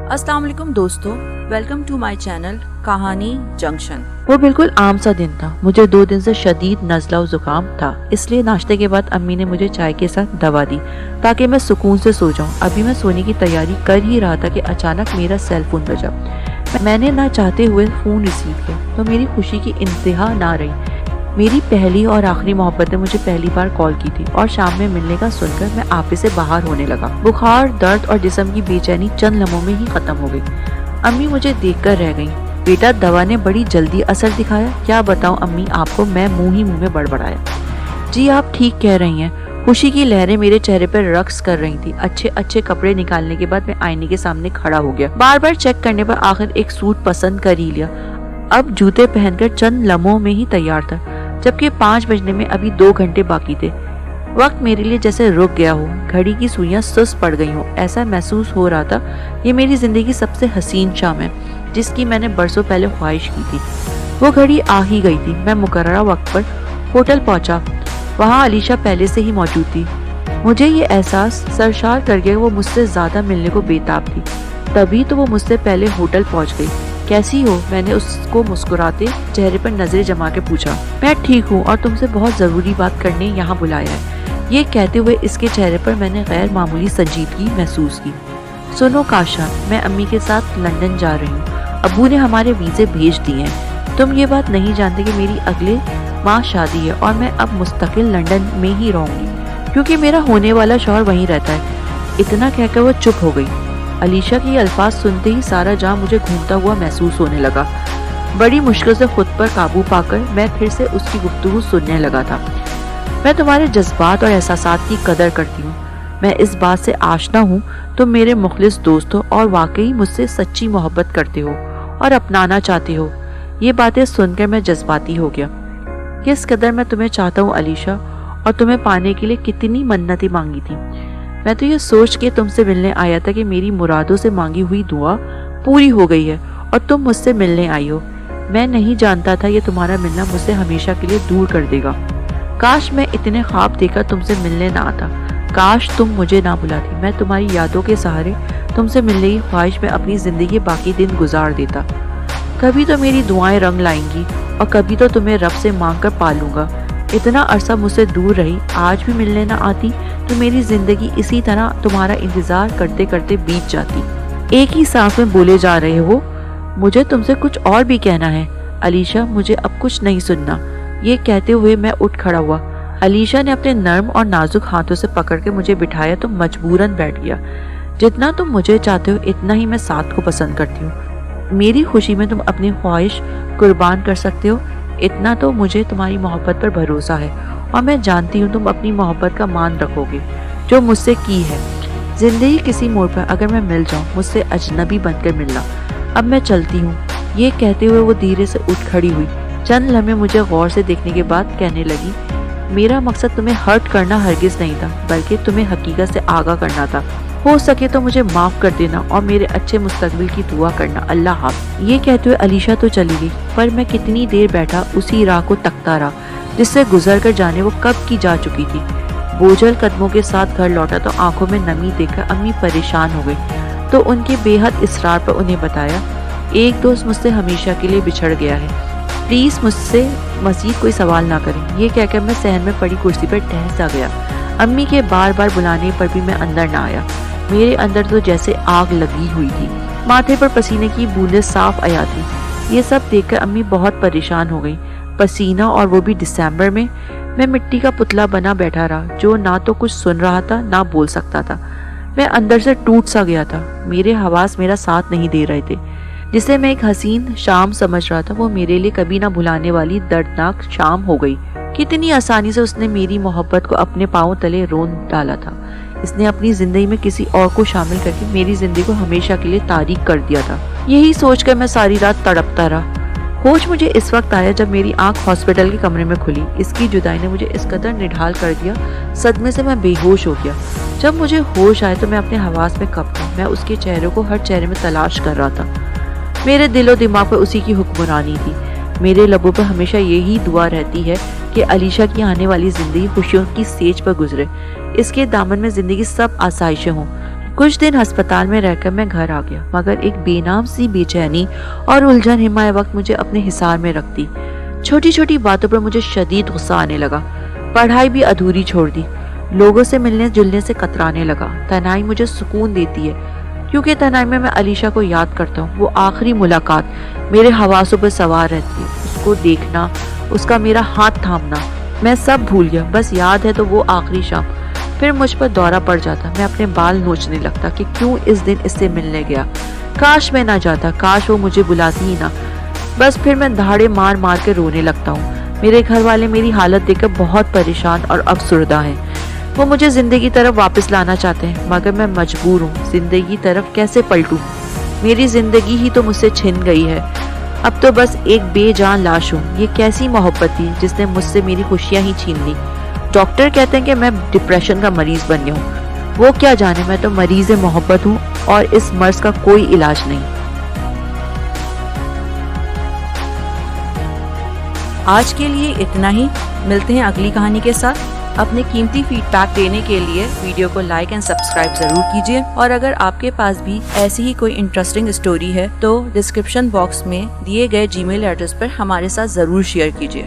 अस्सलाम वालेकुम दोस्तों, वेलकम टू माय चैनल कहानी जंक्शन। वो बिल्कुल आम सा दिन था। मुझे 2 दिन से शदीद नज़ला और जुकाम था, इसलिए नाश्ते के बाद अम्मी ने मुझे चाय के साथ दवा दी ताकि मैं सुकून से सो जाऊं। अभी मैं सोने की तैयारी कर ही रहा था कि अचानक मेरा सेल फोन बजा। मैंने ना चाहते हुए फ़ोन रिसीव किया तो मेरी खुशी की इंतहा ना रही। मेरी पहली और आखिरी मोहब्बत ने मुझे पहली बार कॉल की थी और शाम में मिलने का सुनकर मैं आपे से बाहर होने लगा। बुखार, दर्द और जिस्म की बेचैनी चंद लम्हों में ही खत्म हो गई। अम्मी मुझे देखकर रह गईं। बेटा, दवा ने बड़ी जल्दी असर दिखाया। क्या बताऊं अम्मी आपको, मैं मुंह ही मुंह में बड़बड़ाया। जी आप ठीक कह रही हैं। खुशी की लहरें मेरे चेहरे पर रक्स कर रही थी। अच्छे अच्छे कपड़े निकालने के बाद मैं आईने के सामने खड़ा हो गया। बार बार चेक करने पर आखिर एक सूट पसंद कर ही लिया। अब जूते पहनकर चंद लम्हों में ही तैयार था, जबकि 5 बजने में अभी 2 घंटे बाकी थे। वक्त मेरे लिए जैसे रुक गया हो, घड़ी की सुइयां सुस्त पड़ गई हो। ऐसा महसूस हो रहा था ये मेरी जिंदगी की सबसे हसीन शाम है, जिसकी मैंने बरसों पहले ख्वाहिश की थी। वो घड़ी आ ही गई थी। मैं मुकर्ररा वक्त पर होटल पहुंचा। वहां अलीशा पहले से ही मौजूद थी। मुझे ये एहसास सरशार कर गया वो मुझसे ज्यादा मिलने को बेताब थी। तभी तो वो मुझसे पहले होटल पहुंच गई। कैसी हो? मैंने उसको मुस्कुराते चेहरे पर नजरें जमा के पूछा। मैं ठीक हूँ और तुमसे बहुत जरूरी बात करने यहाँ बुलाया है। ये कहते हुए इसके चेहरे पर मैंने गैर मामूली संजीदगी महसूस की। सुनो काशा, मैं अम्मी के साथ लंदन जा रही हूँ। अब्बू ने हमारे वीजे भेज दिए हैं। तुम ये बात नहीं जानते कि मेरी अगले माह शादी है और मैं अब मुस्तकिल लंदन में ही रहूंगी, क्योंकि मेरा होने वाला शौहर वहीं रहता है। इतना कहकर वो चुप हो गई। अलीशा के अल्फाज सुनते ही सारा जहां मुझे घूमता हुआ महसूस होने लगा। बड़ी मुश्किल से खुद पर काबू पाकर मैं फिर से उसकी गुफ्तगू सुनने लगा था। मैं तुम्हारे जज्बात और एहसासात की कदर करती हूँ। मैं इस बात से आशना हूँ तुम मेरे मुखलिस दोस्त हो और वाकई मुझसे सच्ची मोहब्बत करते हो और अपनाना चाहते हो। ये बातें सुनकर मैं जज्बाती हो गया। किस कदर मैं तुम्हें चाहता हूँ अलीशा, और तुम्हें पाने के लिए कितनी मन्नतें मांगी थी। मैं तो ये सोच के तुमसे मिलने आया था कि मेरी मुरादों से मांगी हुई दुआ पूरी हो गई है और तुम मुझसे मिलने आई हो। मैं नहीं जानता था ये तुम्हारा मिलना मुझसे हमेशा के लिए दूर कर देगा। काश मैं इतने ख्वाब देकर तुमसे मिलने ना आता। काश तुम मुझे ना बुलाती। मैं तुम्हारी यादों के सहारे तुमसे मिलने की ख्वाहिश में अपनी जिंदगी बाकी दिन गुजार देता। कभी तो मेरी दुआएं रंग लाएंगी और कभी तो तुम्हें रब से मांग कर पालूंगा। इतना अरसा मुझसे दूर रही, आज भी मिलने ना आती तो मेरी जिंदगी इसी तरह तुम्हारा इंतजार करते करते बीत जाती। एक ही सांस में बोले जा रहे हो। मुझे तुमसे कुछ और भी कहना है अलीशा, मुझे अब कुछ नहीं सुनना। ये कहते हुए मैं उठ खड़ा हुआ। अलीशा ने अपने नर्म और नाजुक हाथों से पकड़ के मुझे बिठाया तो मजबूरन बैठ गया। जितना तुम मुझे चाहते हो इतना ही मैं साथ को पसंद करती हूँ। मेरी खुशी में तुम अपनी ख्वाहिश कुर्बान कर सकते हो, इतना तो मुझे तुम्हारी मोहब्बत पर भरोसा है और मैं जानती हूँ तुम अपनी मोहब्बत का मान रखोगे जो मुझसे की है। जिंदगी किसी मोड़ पर अगर मैं मिल जाऊँ, मुझसे अजनबी बनकर मिलना। अब मैं चलती हूँ। ये कहते हुए वो धीरे से उठ खड़ी हुई। चंद लम्हे मुझे गौर से देखने के बाद कहने लगी, मेरा मकसद तुम्हें हर्ट करना हरगिज नहीं था, बल्कि तुम्हें हकीकत से आगाह करना था। हो सके तो मुझे माफ कर देना और मेरे अच्छे मुस्तकबिल की दुआ करना। अल्लाह हाफ़िज़। ये कहते हुए अलीशा तो चली गई, पर मैं कितनी देर बैठा उसी राह को तकता रहा जिससे गुजर कर जाने वो कब की जा चुकी थी। बोझल कदमों के साथ घर लौटा तो आंखों में नमी देखकर अम्मी परेशान हो गई। तो उनके बेहद इसरार पर उन्हें बताया, एक दोस्त मुझसे हमेशा के लिए बिछड़ गया है, प्लीज मुझसे मजीद कोई सवाल ना करें। ये कहकर मैं सहन में पड़ी कुर्सी पर ठहर सा गया। अम्मी के बार बार बुलाने पर भी मैं अंदर ना आया। मेरे अंदर तो जैसे आग लगी हुई थी। माथे पर पसीने की बूंदें साफ आया थी। ये सब देखकर अम्मी बहुत परेशान हो गई। पसीना, और वो भी दिसंबर में। मैं मिट्टी का पुतला बना बैठा रहा, जो ना तो कुछ सुन रहा था ना बोल सकता था। मैं अंदर से टूट सा गया था। मेरे हवास मेरा साथ नहीं दे रहे थे। जिसे मैं एक हसीन शाम समझ रहा था, वो मेरे लिए कभी ना भुलाने वाली दर्दनाक शाम हो गई। कितनी आसानी से उसने मेरी मोहब्बत को अपने पांव तले रोन डाला था। इसने अपनी जिंदगी में किसी और को शामिल करके मेरी जिंदगी को हमेशा के लिए तारीक कर दिया था। यही सोचकर मैं सारी रात तड़पता रहा। होश मुझे इस वक्त आया जब मेरी आंख हॉस्पिटल के कमरे में खुली। इसकी जुदाई ने मुझे इस कदर निढाल कर दिया, सदमे से मैं बेहोश हो गया। जब मुझे होश आए तो मैं अपने हवास में कब था। मैं उसके चेहरे को हर चेहरे में तलाश कर रहा था। मेरे दिलो दिमाग पर उसी की हुक्मरानी थी। मेरे लबों पर हमेशा यही दुआ रहती है कि अलीशा की आने वाली जिंदगी खुशियों की सेज पर गुजरे। इसके दामन में जिंदगी सब आसाइशें हों, कुछ दिन अस्पताल में रहकर मैं घर आ गया, मगर एक बेनाम सी बेचैनी और उलझन हिमाए वक्त मुझे अपने हिसार में रखती। छोटी छोटी बातों पर मुझे शदीद गुस्सा आने लगा। पढ़ाई भी अधूरी छोड़ दी। लोगों से मिलने जुलने से कतराने लगा। तन्हाई मुझे सुकून देती है, क्योंकि तन्हाई में मैं अलीशा को याद करता हूँ। वो आखिरी मुलाकात मेरे हवासों पर सवार रहती है। उसको देखना, उसका मेरा हाथ थामना, मैं सब भूल गया। बस याद है तो वो आखिरी शाम। फिर मुझ पर दौरा पड़ जाता। मैं अपने बाल नोचने लगता कि क्यों इस दिन इससे मिलने गया। काश मैं ना जाता, काश वो मुझे बुलाती ही ना। बस फिर मैं दहाड़े मार मार के रोने लगता हूँ। मेरे घर वाले मेरी हालत देखकर बहुत परेशान और अफसुर्दा हैं। वो मुझे जिंदगी तरफ वापस लाना चाहते हैं, मगर मैं मजबूर हूँ। जिंदगी तरफ कैसे पलटूं? मेरी जिंदगी ही तो मुझसे छिन गई है। अब तो बस एक बेजान लाश हूँ। ये कैसी मोहब्बत थी जिसने मुझसे मेरी खुशियाँ ही छीन ली। डॉक्टर कहते हैं कि मैं डिप्रेशन का मरीज बन गया हूँ। वो क्या जाने, मैं तो मरीज मोहब्बत हूँ और इस मर्ज का कोई इलाज नहीं। आज के लिए इतना ही। मिलते हैं अगली कहानी के साथ। अपने कीमती फीडबैक देने के लिए वीडियो को लाइक एंड सब्सक्राइब जरूर कीजिए, और अगर आपके पास भी ऐसी ही कोई इंटरेस्टिंग स्टोरी है तो डिस्क्रिप्शन बॉक्स में दिए गए जीमेल एड्रेस पर हमारे साथ जरूर शेयर कीजिए।